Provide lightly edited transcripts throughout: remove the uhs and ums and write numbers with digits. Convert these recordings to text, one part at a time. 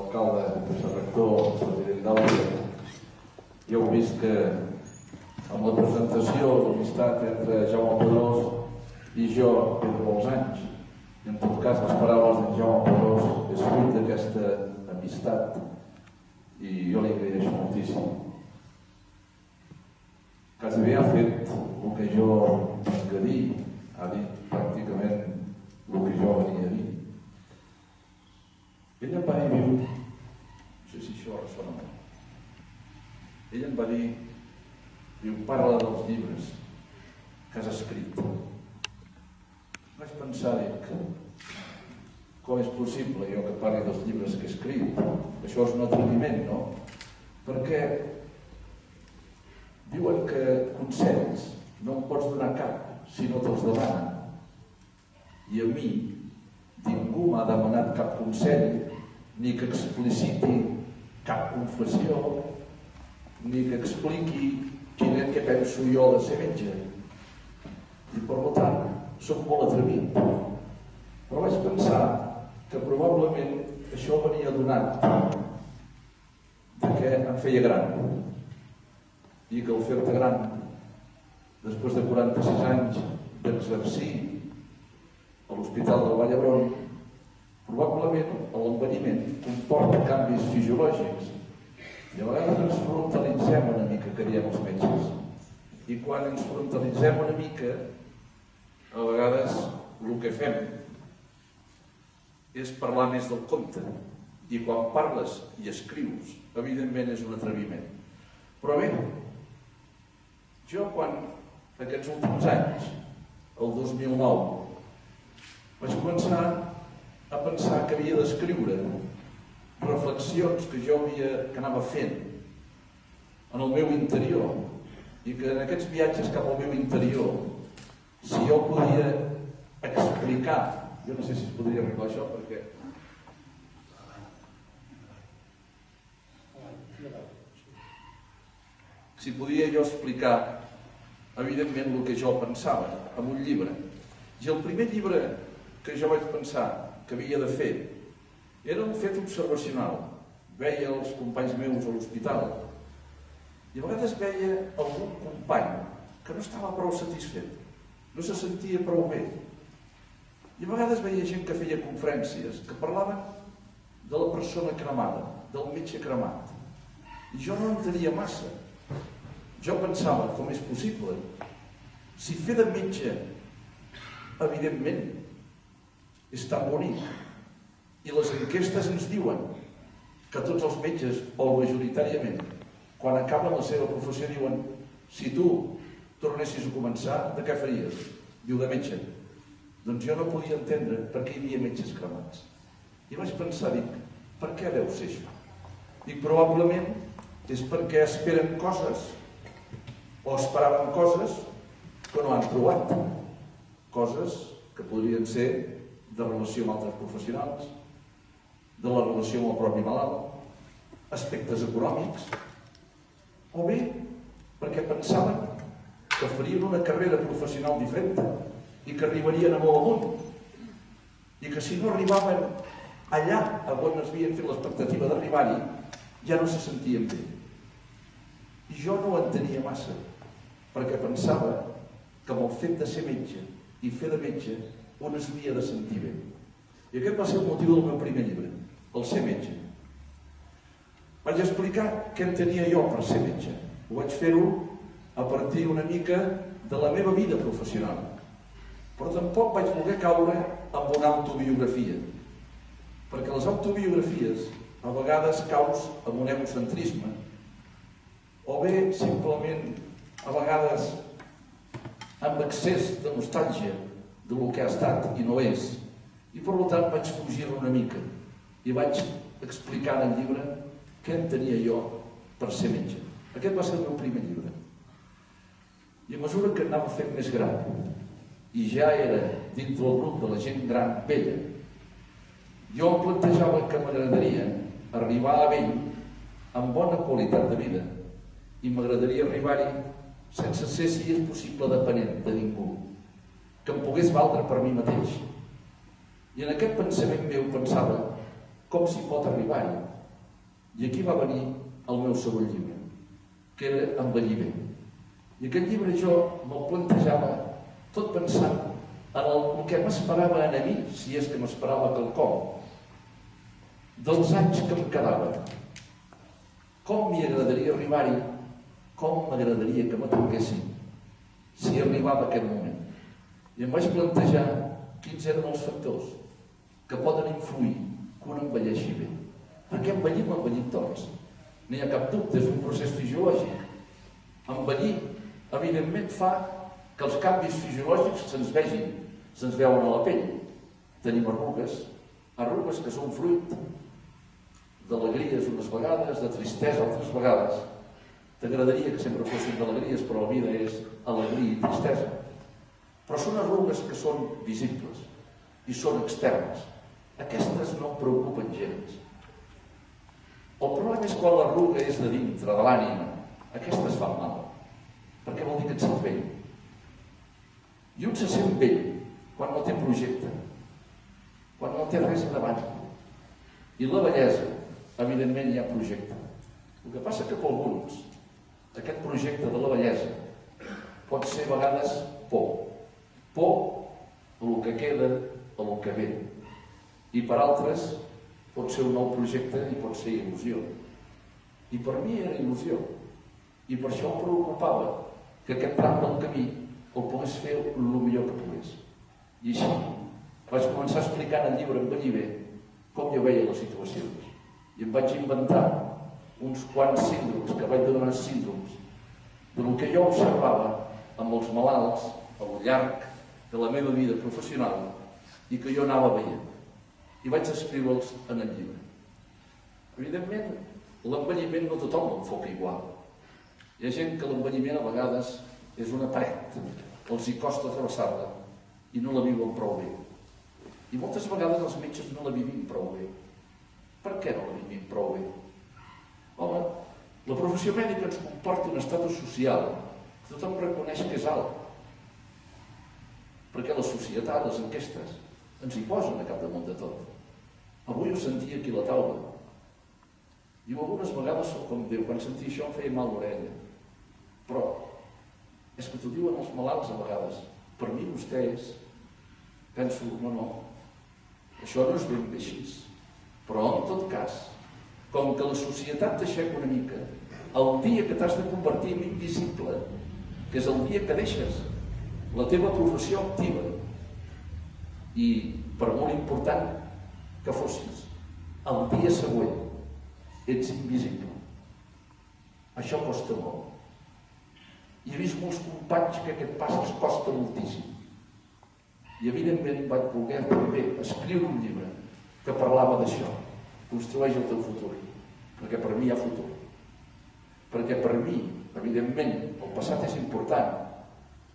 alcalde, vicerector, president d'Àlvia, ja heu vist que amb la presentació de l'amistat entre Jaume Pedrós i jo ve de molts anys. I en tot cas, les paraules d'en Jaume Pedrós és fruit d'aquesta amistat i jo li agraeixo moltíssim. Quasi ha fet el que jo vinc a dir, ha dit pràcticament el que jo venia a dir. Ell em va dir, no sé si això ressona molt, ell em va dir, diu, parla dels llibres que has escrit. Vaig pensar, dic, com és possible jo que parli dels llibres que he escrit? Això és un atreviment, no? Perquè diuen que consells no em pots donar cap si no te'ls demanen. I a mi ningú m'ha demanat cap consell, ni que expliciti cap confessió, ni que expliqui quin és que penso jo de ser metge. I per tant, soc molt atrevit. Però vaig pensar que probablement això venia donat que em feia gran. I que al fer-te gran, després de 46 anys d'exercir a l'Hospital del Vall d'Hebron, probablement l'envelliment comporta canvis fisiològics i a vegades ens frontalitzem una mica, que diem els metges. I quan ens frontalitzem una mica, a vegades el que fem és parlar més del compte. I quan parles i escrius, evidentment és un atreviment. Però bé, jo quan aquests últims anys, el 2009, vaig començar a pensar que havia d'escriure reflexions que jo anava fent en el meu interior i que en aquests viatges cap al meu interior, si jo podia explicar, jo no sé si es podria arreglar això perquè si podia jo explicar evidentment el que jo pensava en un llibre. I el primer llibre que jo vaig pensar que havia de fer era un fet observacional. Veia els companys meus a l'hospital i a vegades veia algun company que no estava prou satisfet, no se sentia prou bé. I a vegades veia gent que feia conferències que parlaven de la persona cremada, del metge cremat. I jo no entenia massa. Jo pensava, com és possible? Si fer de metge, evidentment, és tan bonic. I les enquestes ens diuen que tots els metges, o majoritàriament, quan acaben la seva professió diuen si tu tornessis a començar, de què faries? Diu, de metge. Doncs jo no podia entendre per què hi havia metges cremats. I vaig pensar, dic, per què deu ser això? Dic, probablement és perquè esperen coses o esperaven coses que no han trobat. Coses que podrien ser de relació amb altres professionals, de la relació amb el propi malalt, aspectes econòmics, o bé perquè pensaven que farien una carrera professional diferent i que arribarien a molt amunt i que si no arribaven allà on es havien fet l'expectativa d'arribar-hi ja no se sentien bé. I jo no ho entenia massa perquè pensava que amb el fet de ser metge i fer de metge on es havia de sentir bé. I aquest va ser el motiu del meu primer llibre, el ser metge. Vaig explicar què entenia jo per ser metge. Ho vaig fer-ho a partir una mica de la meva vida professional. Però tampoc vaig voler caure amb una autobiografia, perquè les autobiografies a vegades caus amb un egocentrisme o bé simplement a vegades amb excés de nostàlgia del que ha estat i no és. I per tant vaig fugir-ne una mica i vaig explicar en el llibre què entenia jo per ser metge. Aquest va ser el meu primer llibre. I a mesura que anava fent més gran i ja era dintre del grup de la gent gran vella, jo em plantejava que m'agradaria arribar a vell amb bona qualitat de vida i m'agradaria arribar-hi sense ser, si és possible, dependent de ningú, que em pogués valdre per mi mateix. I en aquest pensament meu pensava com s'hi pot arribar-hi. I aquí va venir el meu segon llibre, que era Envelliment. I aquest llibre jo me'l plantejava tot pensant en el que m'esperava a mi, si és que m'esperava quelcom, dels anys que em quedaven. Com m'hi agradaria arribar-hi, com m'agradaria que m'atenguessin si arribava aquest moment. I em vaig plantejar quins eren els factors que poden influir que un envelleixi bé. Perquè envellim tots. No hi ha cap dubte, és un procés fisiològic. Envellir, evidentment, fa que els canvis fisiològics se'ns vegin, se'ns veuen a la pell. Tenim arrugues que són fruit d'alegries unes vegades, de tristesa altres vegades. T'agradaria que sempre fossin d'alegries, però la vida és alegria i tristesa. Però són arrugues que són visibles i són externes. Aquestes no em preocupen gens. El problema és quan l'arruga és de dintre, de l'ànima. Aquestes fan mal, perquè vol dir que et sents vell. I un se sent vell quan no té projecte, quan no té res davant. I la bellesa, evidentment, hi ha projecte. El que passa que per alguns aquest projecte de la bellesa pot ser a vegades por. Por a el que queda, a el que ve. I per altres pot ser un nou projecte i pot ser il·lusió. I per mi era il·lusió. I per això em preocupava que aquest tram del camí el pogués fer el millor que pogués. I així vaig començar explicant el llibre Envellir bé com jo veia les situacions. I em vaig inventar uns quants síndromes, que vaig donar síndromes, del que jo observava amb els malalts al llarg de la meva vida professional i que jo anava veient. I vaig escriure'ls en el llibre. Evidentment, l'envelliment no tothom l'enfoca igual. Hi ha gent que l'envelliment a vegades és una paret, els hi costa travessar-la i no la viuen prou bé. I moltes vegades els metges no la vivim prou bé. Per què no la vivim prou bé? Home, la professió mèdica ens comporta un estatus social que tothom reconeix que és alt. Perquè la societat, les enquestes, ens hi posen a capdamunt de tot. Avui ho sentia aquí a la taula. Diu, algunes vegades soc com Déu, quan sentia això em feia mal l'orella. Però és que t'ho diuen els malalts a vegades. Per mi vostès, penso, no, això no és ben bé així. Però en tot cas, com que la societat t'aixeca una mica, el dia que t'has de convertir en invisible, que és el dia que deixes la teva professió activa, i per molt important que fossis, el dia següent ets invisible. Això costa molt. I he vist molts companys que aquest pas els costa moltíssim. I evidentment vaig voler també escriure un llibre que parlava d'això. Construeix el teu futur, perquè per mi hi ha futur. Perquè per mi, evidentment, el passat és important,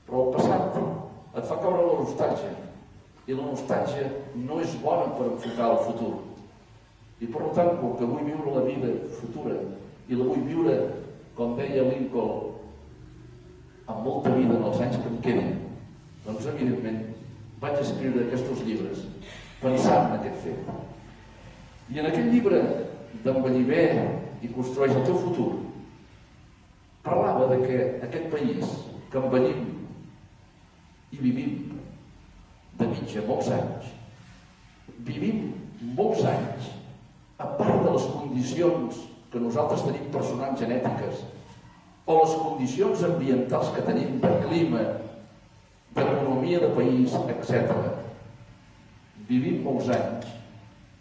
però el passat et fa caure la nostàlgia, i la nostàlgia no és bona per enfocar el futur. I per tant, com que vull viure la vida futura i la vull viure, com deia Lincoln, amb molta vida en els anys que em quedin, doncs evidentment vaig escriure aquests llibres pensant en aquest fet. I en aquest llibre d'Envellir bé i construeix el teu futur parlava de que aquest país que envellim i vivim de mitja molts anys, vivim molts anys, a part de les condicions que nosaltres tenim personals genètiques o les condicions ambientals que tenim de clima, d'economia de país, etc. Vivim molts anys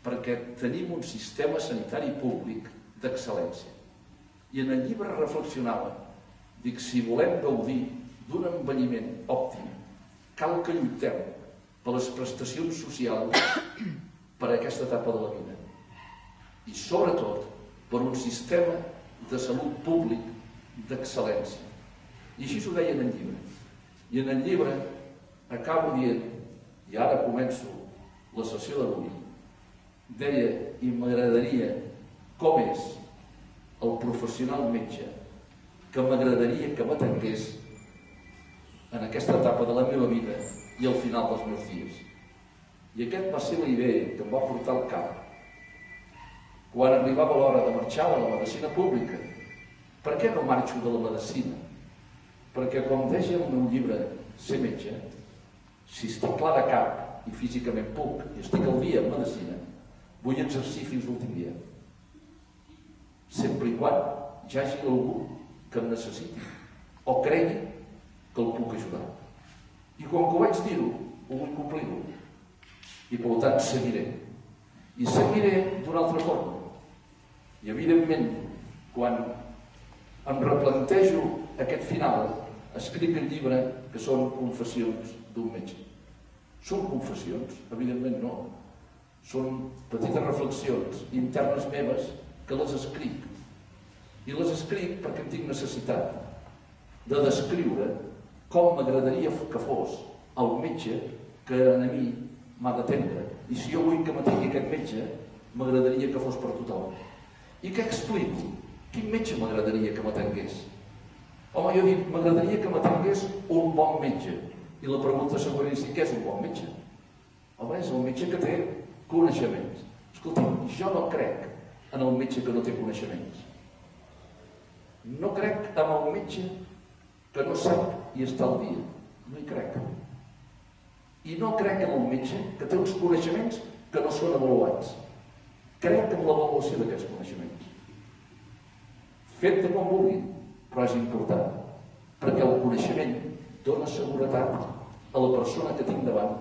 perquè tenim un sistema sanitari públic d'excel·lència. I en el llibre reflexionava, dic, si volem gaudir d'un envelliment òptim, cal que lluitem per les prestacions socials per a aquesta etapa de la vida. I sobretot per un sistema de salut públic d'excel·lència. I així s'ho deia en el llibre. I en el llibre acabo dient, i ara començo la sessió d'avui, deia, i m'agradaria, com és el professional metge que m'agradaria que m'atengués en aquesta etapa de la meva vida i al final dels meus dies. I aquest va ser la idea que em va portar al cap. quan arribava l'hora de marxar a la medicina pública. Per què no marxo de la medicina? Perquè, com deia el meu llibre Ser metge, si estic clar de cap i físicament puc i estic al dia en medicina, vull exercir fins l'últim dia. Sempre i quan hi hagi algú que em necessiti o cregui que el puc ajudar. I com que ho vaig dir-ho, ho vull complir-ho. I per tant seguiré. I seguiré d'una altra forma. I evidentment, quan em replantejo aquest final, escric el llibre que són confessions d'un metge. Són confessions? Evidentment no. Són petites reflexions internes meves que les escric. I les escric perquè en tinc necessitat de descriure com m'agradaria que fos el metge que a mi m'ha d'atendre. I si jo vull que m'atengui aquest metge, m'agradaria que fos per tothom. I què explico? Quin metge m'agradaria que m'atengués? Home, jo dic, m'agradaria que m'atengués un bon metge. I la pregunta següent és, què és un bon metge? Home, és el metge que té coneixements. Escolti'm, jo no crec en el metge que no té coneixements. No crec en el metge que no sap i està al dia. No hi crec. I no crec en el metge que té uns coneixements que no són avaluats. Crec en l'avaluació d'aquests coneixements. Fet de com vulgui, però és important, perquè el coneixement dona seguretat a la persona que tinc davant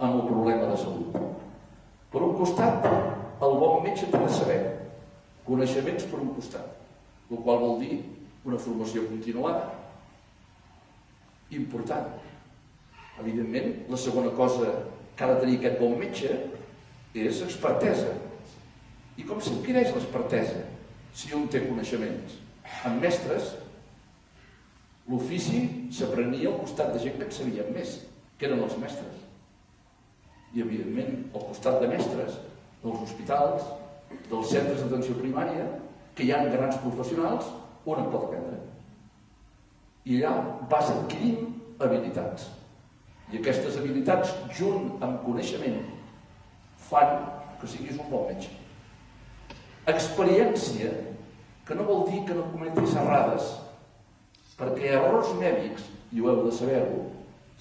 en el problema de salut. Per un costat, el bon metge té de saber coneixements per un costat, el qual vol dir una formació continuada. Important. Evidentment, la segona cosa que ha de tenir aquest bon metge és expertesa. I com s'adquireix l'expertesa si un té coneixements? Amb mestres, l'ofici s'aprenia al costat de gent que en sabien més, que eren els mestres. I, evidentment, al costat de mestres dels hospitals, dels centres d'atenció primària, que hi ha grans professionals, on en pot aprendre. I allà vas adquirint habilitats. I aquestes habilitats, junt amb coneixement, fan que siguis un bon metge. Experiència, que no vol dir que no cometis errades, perquè errors mèdics, i ho heu de saber-ho,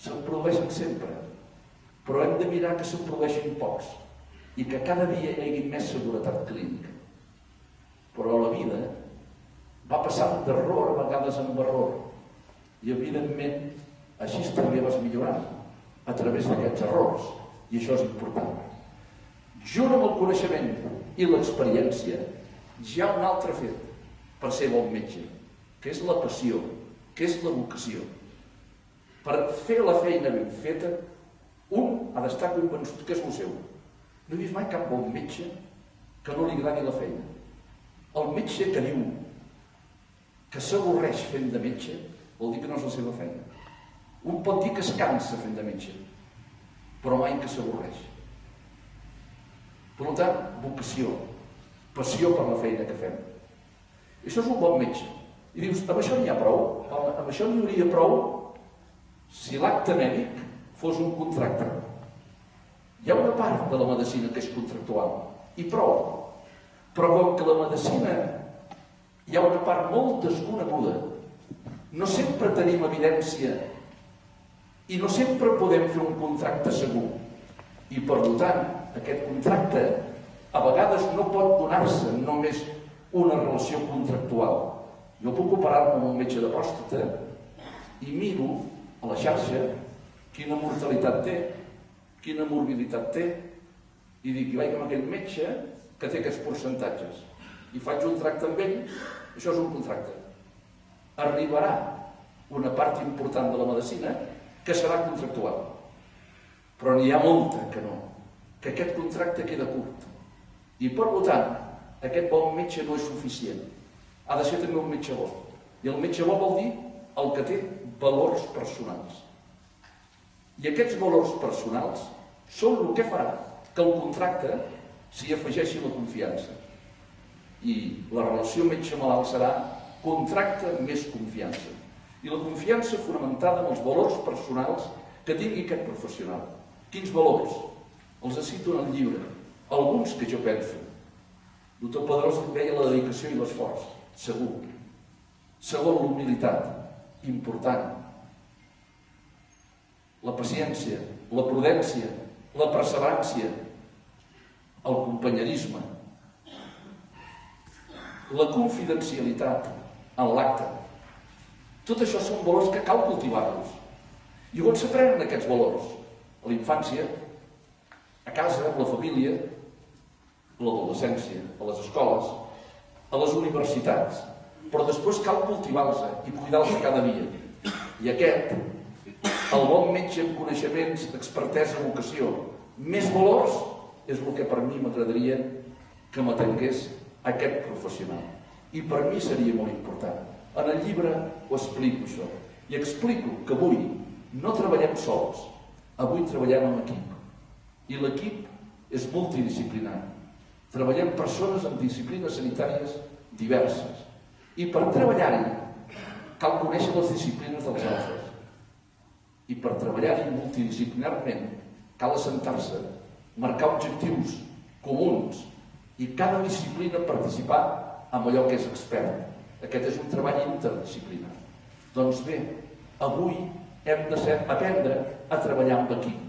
se'n produeixen sempre, però hem de mirar que se'n produeixin pocs i que cada dia hi hagi més seguretat clínica. Però la vida va passant d'error a vegades en error i, evidentment, així també vas millorant a través d'aquests errors, i això és important. Junt amb el coneixement i l'experiència, hi ha un altre fet per ser bon metge, que és la passió, que és la vocació. Per fer la feina ben feta, un ha d'estar convençut que és el seu. No he vist mai cap bon metge que no li agradi la feina. El metge que diu que s'avorreix fent de metge vol dir que no és la seva feina. Un pot dir que es cansa fent de metge, però mai que s'avorreix. Per tant, vocació, passió per la feina que fem. Això és un bon metge. I dius, amb això n'hi ha prou? Amb això n'hi hauria prou si l'acte mèdic fos un contracte. Hi ha una part de la medicina que és contractual, i prou. Però com que la medicina hi ha una part molt desconeguda, no sempre tenim evidència i no sempre podem fer un contracte segur. I per tant, aquest contracte a vegades no pot donar-se només una relació contractual. Jo puc operar-me amb un metge de pròstata i miro a la xarxa quina mortalitat té, quina morbiditat té, i dic, vaig amb aquell metge que té aquests percentatges i faig un tracte amb ell. Això és un contracte. Arribarà una part important de la medicina que serà contractual, però n'hi ha molta que no, que aquest contracte queda curt. I per tant, aquest bon metge no és suficient. Ha de ser també un metge bo. I el metge bo vol dir el que té valors personals. I aquests valors personals són el que farà que el contracte s'hi afegeixi la confiança. I la relació metge-malalt serà contracte més confiança. I la confiança fonamentada en els valors personals que tingui aquest professional. Quins valors? Els cito en el llibre. Alguns que jo penso. Doctor Pedrós deia la dedicació i l'esforç, segur. Segon, l'humilitat, important. La paciència, la prudència, la perseverància, el companyerisme, la confidencialitat en l'acte. Tot això són valors que cal cultivar-los. I on s'aprenen aquests valors? A la infància, a casa, amb la família, a l'adolescència, a les escoles, a les universitats. Però després cal cultivar-los i cuidar-los cada dia. I aquest, el bon metge amb coneixements, expertesa, vocació, més valors, és el que per mi m'agradaria que m'atengués aquest professional. I per mi seria molt important. En el llibre ho explico, això. I explico que avui no treballem sols, avui treballem en equip. I l'equip és multidisciplinari. Treballem persones amb disciplines sanitàries diverses. I per treballar-hi cal conèixer les disciplines dels altres. I per treballar-hi multidisciplinarment cal assentar-se, marcar objectius comuns i cada disciplina participar en allò que és expert. Aquest és un treball interdisciplinari. Doncs bé, avui hem d'aprendre a treballar amb equip.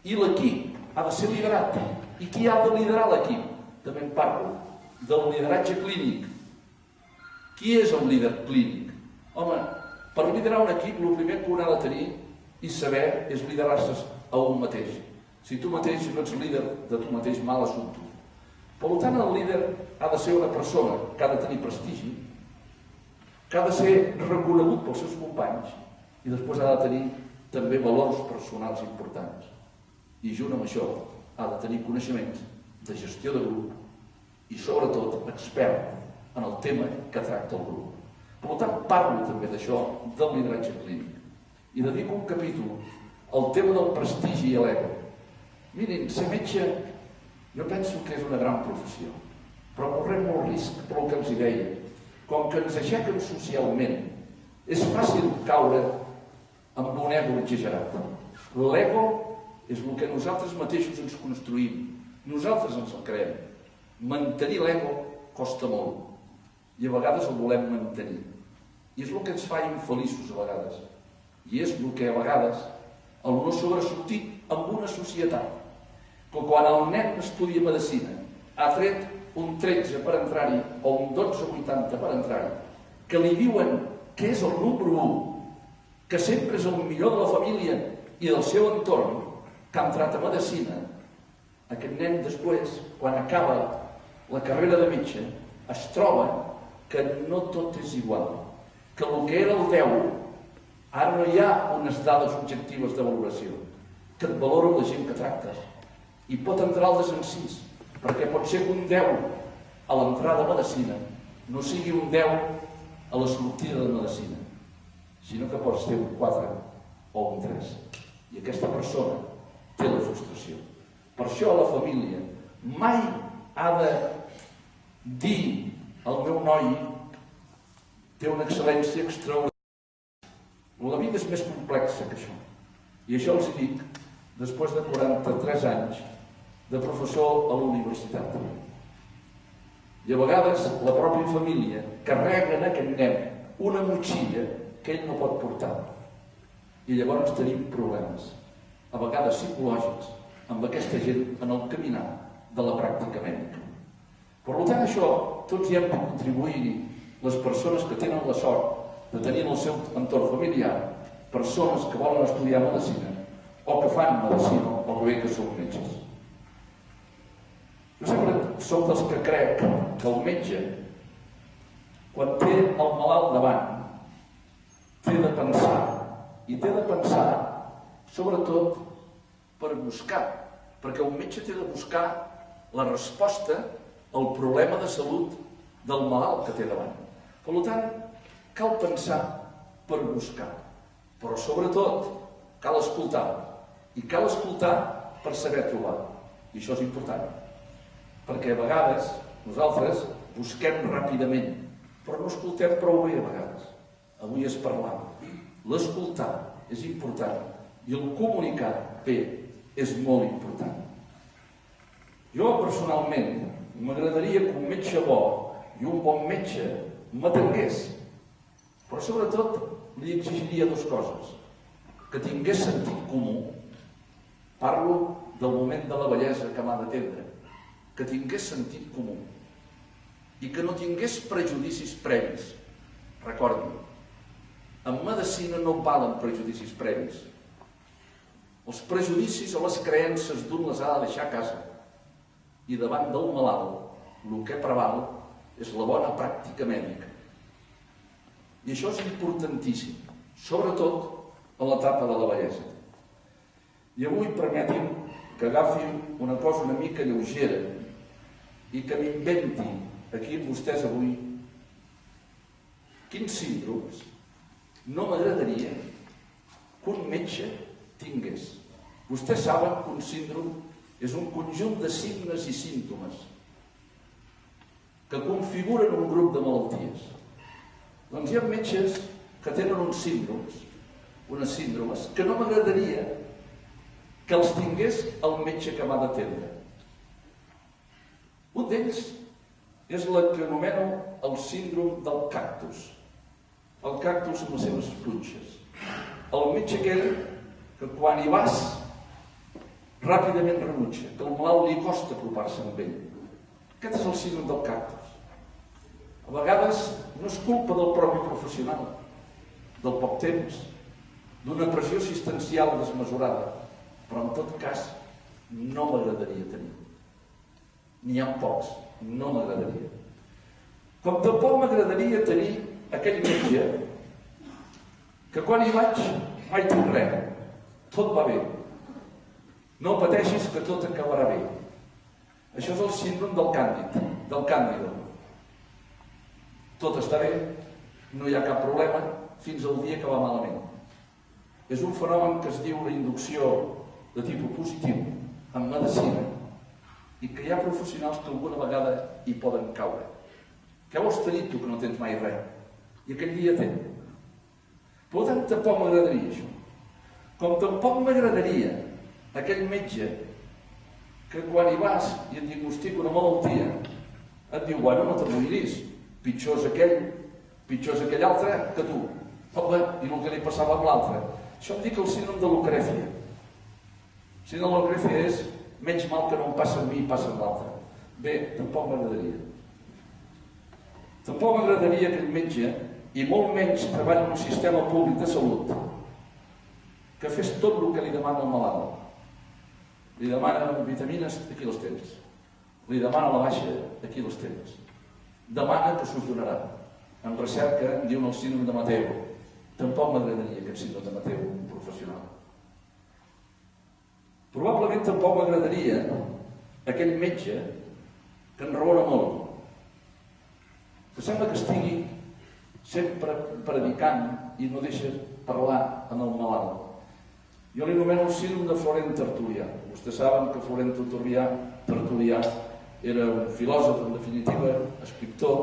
I l'equip ha de ser liderat. I qui ha de liderar l'equip? També en parlo del lideratge clínic. Qui és el líder clínic? Home, per liderar un equip, el primer que un ha de tenir i saber és liderar-se a un mateix. Si tu mateix no ets líder de tu mateix, mal assumpte. Per tant, el líder ha de ser una persona que ha de tenir prestigi, que ha de ser reconegut pels seus companys i després ha de tenir també valors personals importants. I junt amb això ha de tenir coneixements de gestió de grup i sobretot expert en el tema que tracta el grup. Per tant, parlo també d'això, del lideratge clínic. I dedico un capítol al tema del prestigi i l'ego. Mirin, ser metge jo penso que és una gran professió, però correm molt risc per el que els hi deia. Com que ens aixequen socialment, és fàcil caure amb un ego exagerat. L'ego és el que nosaltres mateixos ens construïm. Nosaltres ens el creem. Mantenir l'ego costa molt. I a vegades el volem mantenir. I és el que ens fa infeliços a vegades. I és el que a vegades el no sobresortir en una societat. Que quan el nen estudia medicina ha tret un 13 per entrar-hi o un 12,80 per entrar-hi, que li diuen que és el número 1, que sempre és el millor de la família i del seu entorn, que ha entrat a medicina, aquest nen després, quan acaba la carrera de metge, es troba que no tot és igual, que el que era el 10, ara no hi ha unes dades objectives de valoració, que et valora la gent que tractes, i pot entrar al desencís, perquè pot ser que un 10 a l'entrada de medicina no sigui un 10 a la sortida de medicina, sinó que pot ser un 4 o un 3. I aquesta persona té la frustració. Per això la família mai ha de dir el meu noi té una excel·lència extraordinària. La vida és més complexa que això. I això els dic després de 43 anys de professor a la universitat. I a vegades la pròpia família carrega en aquest nen una motxilla que ell no pot portar. I llavors tenim problemes, a vegades psicològics, amb aquesta gent en el caminar de la pràctica mèdica. Per tant, això tots hi hem de contribuir-hi, les persones que tenen la sort de tenir en el seu entorn familiar persones que volen estudiar medicina o que fan medicina o bé que són metges. Jo sempre soc dels que crec que el metge, quan té el malalt davant, té de pensar, i té de pensar sobretot per buscar, perquè un metge té de buscar la resposta al problema de salut del malalt que té davant. Per tant, cal pensar per buscar, però sobretot cal escoltar, i cal escoltar per saber trobar, i això és important. Perquè a vegades nosaltres busquem ràpidament, però no escoltem prou bé a vegades. Avui és parlar. L'escoltar és important i el comunicar bé és molt important. Jo personalment m'agradaria que un metge bo i un bon metge m'atengués, però sobretot li exigiria dues coses: que tingués sentit comú, parlo del moment de la vellesa que m'ha d'atendre, que tingués sentit comú i que no tingués prejudicis previs. Recordi, en medicina no valen prejudicis previs. Els prejudicis o les creences d'un les ha de deixar a casa, i davant del malalt el que preval és la bona pràctica mèdica. I això és importantíssim, sobretot en l'etapa de la vellesa. I avui permeti'm que agafi una cosa una mica lleugera i que m'inventi aquí amb vostès avui quins síndromes no m'agradaria que un metge tingués. Vostès saben que un síndrome és un conjunt de signes i símptomes que configuren un grup de malalties. Doncs hi ha metges que tenen uns síndromes, unes síndromes, que no m'agradaria que els tingués el metge que m'ha d'atendre. Un d'ells és el que anomeno el síndrome del cactus. El cactus amb les seves punxes. El metge aquell que quan hi vas ràpidament rebutja, que al malalt li costa apropar-se amb ell. Aquest és el síndrome del cactus. A vegades no és culpa del propi professional, del poc temps, d'una pressió assistencial desmesurada, però en tot cas no m'agradaria tenir. N'hi ha pocs, no m'agradaria. Com tampoc m'agradaria tenir aquell metge que quan hi vaig mai tinc res, tot va bé. No pateixis que tot acabarà bé. Això és el síndrome del càndido. Tot està bé, no hi ha cap problema, fins al dia que va malament. És un fenomen que es diu la inducció de tipus positiu en medicina i que hi ha professionals que alguna vegada hi poden caure. Què vols tenir tu que no tens mai res? I aquell dia té. Per tant, tampoc m'agradaria això. Com tampoc m'agradaria aquell metge que quan hi vas i et diagnostica una malaltia et diu, bueno, no te'n moriris, pitjor és aquell altre que tu. Home, i el que li passava amb l'altre. Això em dic el síndrome de Lucrècia. El síndrome de Lucrècia és menys mal que no em passa a mi i passa a l'altre. Bé, tampoc m'agradaria. Tampoc m'agradaria aquell metge, i molt menys treballa en un sistema públic de salut, que fes tot el que li demana el malalt. Li demana vitamines, aquí les tens. Li demana la baixa, aquí les tens. Demana que s'ho donarà. En recerca en diuen el síndrome de Mateu. Tampoc m'agradaria aquest síndrome de Mateu, un professional. Probablement tampoc m'agradaria aquell metge que enraona molt, que sembla que estigui sempre predicant i no deixa parlar en el malalt. Jo li anomeno el síndrome de Florent Tertulià. Vostès saben que Florent Tertulià era un filòsof, en definitiva, escriptor,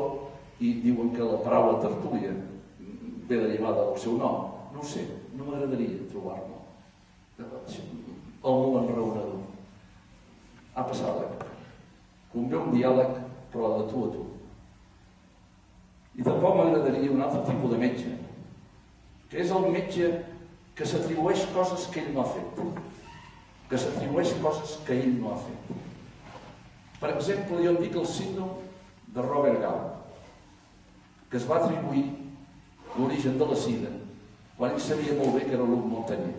i diuen que la paraula tertúlia ve derivada del seu nom. No ho sé, no m'agradaria trobar-lo. El molt enraonador. Ha passat l'època. Convé un diàleg, però de tu a tu. I tampoc m'agradaria un altre tipus de metge, que és el metge que s'atribueix coses que ell no ha fet. Que s'atribueix coses que ell no ha fet. Per exemple, jo en dic el síndrome de Robert Gall, que es va atribuir l'origen de la sida, quan ell sabia molt bé que era Luc Montagnier.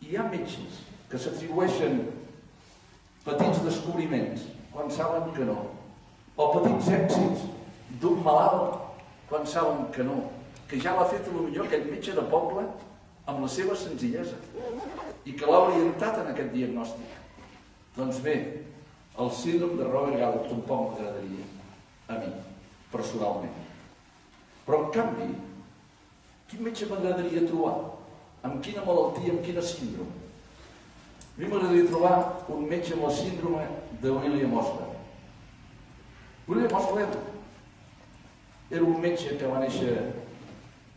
I hi ha metges que s'atribueixen petits descobriments quan saben que no, o petits èxits d'un malalt quan saben que no, que ja l'ha fet potser aquell metge de poble amb la seva senzillesa i que l'ha orientat en aquest diagnòstic. Doncs bé, el síndrome de Robert Gall tampoc m'agradaria a mi, personalment. Però en canvi, quin metge m'agradaria trobar? Amb quina malaltia, amb quina síndrome? A mi m'agradaria trobar un metge amb la síndrome de William Osler. William Osler era un metge que va néixer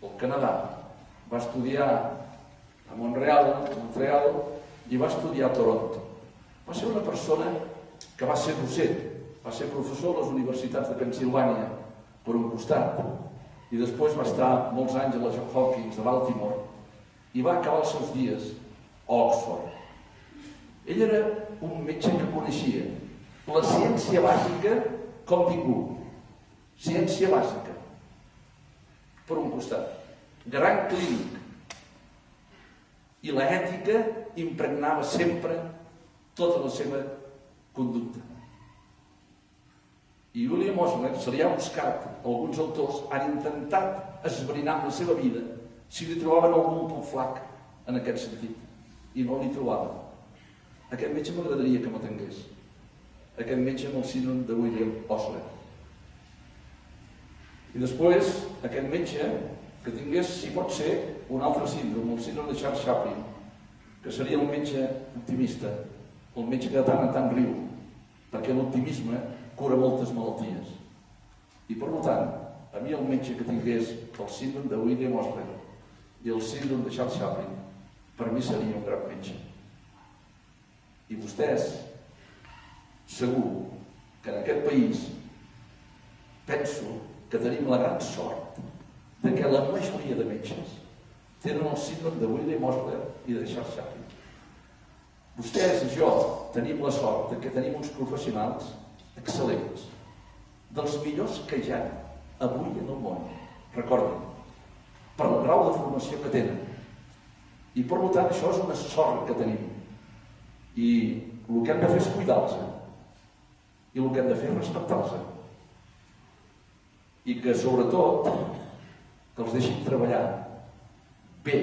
al Canadà, va estudiar a Montreal, i va estudiar a Toronto. Va ser una persona que va ser docent, Va ser professor a les universitats de Pennsilvània, per un costat, i després va estar molts anys a la Johns Hopkins de Baltimore i va acabar els seus dies a Oxford. Ell era un metge que coneixia la ciència bàsica com ningú. Ciència bàsica. Per un costat. Gran clínic. I l'ètica impregnava sempre tota la seva conducta. I William Osler se li ha buscat, alguns autors han intentat esbrinar amb la seva vida si li trobaven algun punt flac en aquest sentit. I no li trobaven. Aquest metge m'agradaria que m'atengués. Aquest metge amb el síndrome de William Osler. I després, aquest metge que tingués, si pot ser, un altre síndrome, el síndrome de Charles Chaplin, que seria el metge optimista, el metge que de tant en tant riu, perquè l'optimisme cura moltes malalties. I per tant, a mi el metge que tingués el síndrome de William Osler i el síndrome de Charles Chaplin, per mi seria un gran metge. I vostès, segur que en aquest país penso que tenim la gran sort de que la majoria de metges tenen el síndrome de William Osler i de Charles Chaplin. Vostès i jo tenim la sort de que tenim uns professionals excel·lents, dels millors que hi ha avui en el món. Recordin, per el grau de formació que tenen. I per tant, això és una sort que tenim. I el que hem de fer és cuidar-los. I el que hem de fer és respectar-los. I que, sobretot, que els deixin treballar bé,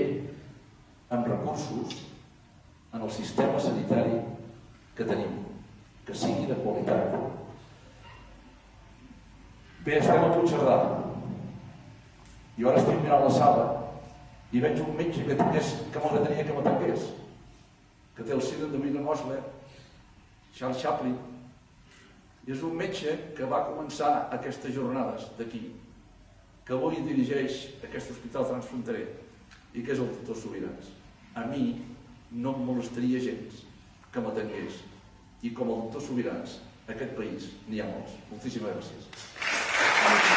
amb recursos, en el sistema sanitari que tenim, que sigui de qualitat. Bé, estem a Puigcerdà. Jo ara estic mirant la sala i veig un metge que m'agradaria que m'atengués, que té el síndrome de William Osler, Charles Chaplin, i és un metge que va començar aquestes jornades d'aquí, que avui dirigeix aquest hospital transfronterer i que és el doctor Subirats. A mi no em molestaria gens que m'atengués, i com el doctor Subirats, a aquest país n'hi ha molts. Moltíssimes gràcies.